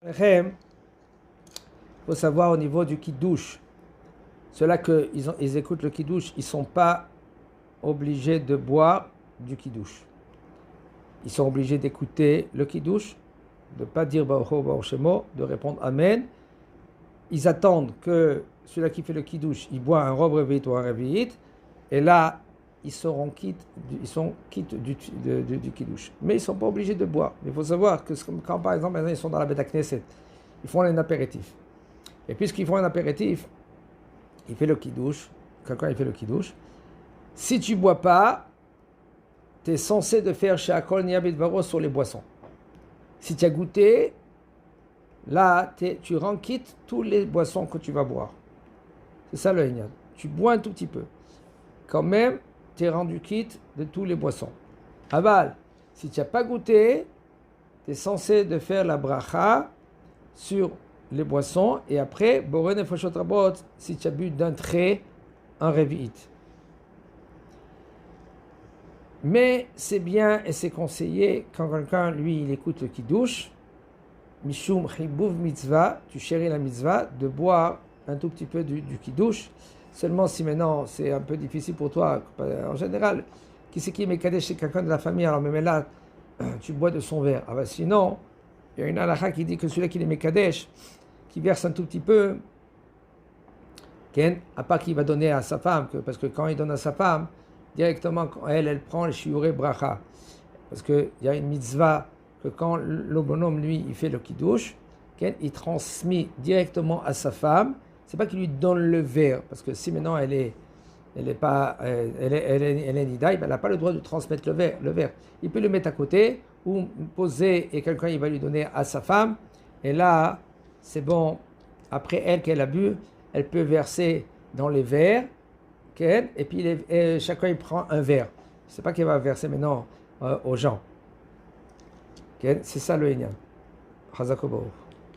Il faut savoir au niveau du kiddush, ceux-là qu'ils écoutent le kiddush, ils ne sont pas obligés de boire du kiddush. Ils sont obligés d'écouter le kiddush, de ne pas dire Baruch Hu Baruch Shemo, de répondre Amen. Ils attendent que celui-là qui fait le kiddush, il boit un robe réveillite ou un réveillite, et là, ils sont quittes du kiddush. Mais ils ne sont pas obligés de boire. Mais il faut savoir que quand par exemple, ils sont dans la Beth Knesset, ils font un apéritif. Et puisqu'ils font un apéritif, il fait le kiddush, quelqu'un il fait le kiddush. Si tu ne bois pas, tu es censé de faire She'akol Niyeh Bidvaro sur les boissons. Si tu as goûté, là, tu rends quitte toutes les boissons que tu vas boire. C'est ça le Inyan. Tu bois un tout petit peu. Quand même, tu es rendu quitte de toutes les boissons. Aval, si tu n'as pas goûté, tu es censé de faire la bracha sur les boissons et après, Boré Nefashot Rabot, si tu as bu d'un trait, un révite. Mais c'est bien et c'est conseillé quand quelqu'un, lui, il écoute le kiddush, Mishum Chibouv Mitzvah, tu chéris la mitzvah, de boire un tout petit peu du kiddush. Seulement si maintenant c'est un peu difficile pour toi, en général, qui c'est qui est Mekadesh, c'est quelqu'un de la famille, alors mais là, tu bois de son verre. Alors, sinon, il y a une halakha qui dit que celui-là qui est Mekadesh, qui verse un tout petit peu, à part qu'il va donner à sa femme, parce que quand il donne à sa femme, directement, quand elle prend le shiuré bracha. Parce qu'il y a une mitzvah que quand le bonhomme, lui, il fait le kiddush, il transmet directement à sa femme. C'est pas qu'il lui donne le verre, parce que si maintenant elle est nida, elle n'a pas le droit de transmettre le verre. Il peut le mettre à côté ou poser et quelqu'un il va lui donner à sa femme. Et là, c'est bon. Après elle qu'elle a bu, elle peut verser dans les verres. Et puis chacun il prend un verre. C'est pas qu'elle va verser maintenant aux gens. C'est ça le Inyan. Chazak U'Baruch.